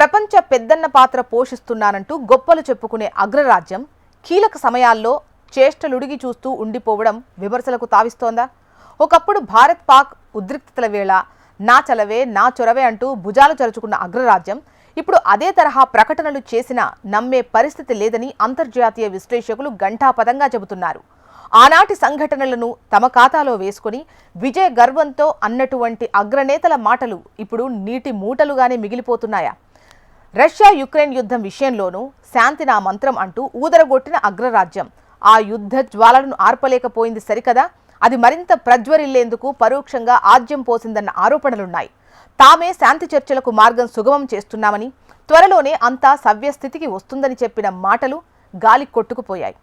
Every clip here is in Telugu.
ప్రపంచ పెద్దన్న పాత్ర పోషిస్తున్నానంటూ గొప్పలు చెప్పుకునే అగ్రరాజ్యం కీలక సమయాల్లో చేష్టలుడిగి చూస్తూ ఉండిపోవడం విమర్శలకు తావిస్తోందా? ఒకప్పుడు భారత్ పాక్ ఉద్రిక్తతల వేళ నా చలవే నా చొరవే అంటూ భుజాలు చరుచుకున్న అగ్రరాజ్యం ఇప్పుడు అదే తరహా ప్రకటనలు చేసినా నమ్మే పరిస్థితి లేదని అంతర్జాతీయ విశ్లేషకులు ఘంటాపథంగా చెబుతున్నారు. ఆనాటి సంఘటనలను తమ ఖాతాలో వేసుకుని విజయ గర్వంతో అన్నటువంటి అగ్రనేతల మాటలు ఇప్పుడు నీటి మూటలుగానే మిగిలిపోతున్నాయా? రష్యా యుక్రెయిన్ యుద్ధం విషయంలోనూ శాంతి నా మంత్రం అంటూ ఊదరగొట్టిన అగ్రరాజ్యం ఆ యుద్ధ జ్వాలను ఆర్పలేకపోయింది సరికదా, అది మరింత ప్రజ్వరిల్లేందుకు పరోక్షంగా ఆజ్యం పోసిందన్న ఆరోపణలున్నాయి. తామే శాంతి చర్చలకు మార్గం సుగమం చేస్తున్నామని, త్వరలోనే అంతా సవ్యస్థితికి వస్తుందని చెప్పిన మాటలు గాలి కొట్టుకుపోయాయి.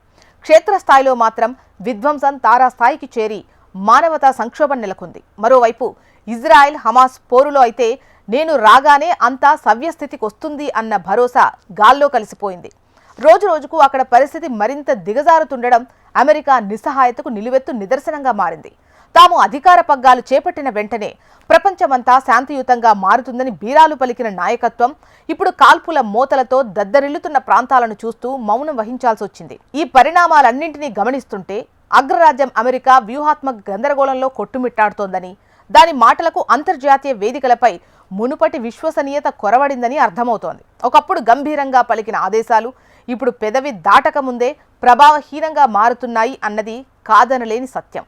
క్షేత్రస్థాయిలో మాత్రం విధ్వంసం తారాస్థాయికి చేరి మానవతా సంక్షోభం నెలకొంది. మరోవైపు ఇజ్రాయెల్ హమాస్ పోరులో అయితే నేను రాగానే అంతా సవ్యస్థితికి వస్తుంది అన్న భరోసా గాల్లో కలిసిపోయింది. రోజు రోజుకు అక్కడ పరిస్థితి మరింత దిగజారుతుండడం అమెరికా నిస్సహాయతకు నిలువెత్తు నిదర్శనంగా మారింది. తాము అధికార పగ్గాలు చేపట్టిన వెంటనే ప్రపంచమంతా శాంతియుతంగా మారుతుందని బీరాలు పలికిన నాయకత్వం ఇప్పుడు కాల్పుల మోతలతో దద్దరిల్లుతున్న ప్రాంతాలను చూస్తూ మౌనం వహించాల్సి వచ్చింది. ఈ పరిణామాలన్నింటినీ గమనిస్తుంటే అగ్రరాజ్యం అమెరికా వ్యూహాత్మక గందరగోళంలో కొట్టుమిట్టాడుతోందని, దాని మాటలకు అంతర్జాతీయ వేదికలపై మునుపటి విశ్వసనీయత కొరవడిందని అర్థమవుతోంది. ఒకప్పుడు గంభీరంగా పలికిన ఆదేశాలు ఇప్పుడు పెదవి దాటక ముందే ప్రభావహీనంగా మారుతున్నాయి అన్నది కాదనలేని సత్యం.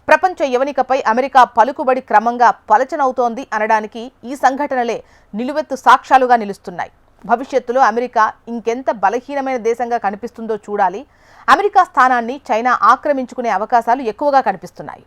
ప్రపంచ యవనికపై అమెరికా పలుకుబడి క్రమంగా పలచనవుతోంది అనడానికి ఈ సంఘటనలే నిలువెత్తు సాక్ష్యాలుగా నిలుస్తున్నాయి. భవిష్యత్తులో అమెరికా ఇంకెంత బలహీనమైన దేశంగా కనిపిస్తుందో చూడాలి. అమెరికా స్థానాన్ని చైనా ఆక్రమించుకునే అవకాశాలు ఎక్కువగా కనిపిస్తున్నాయి.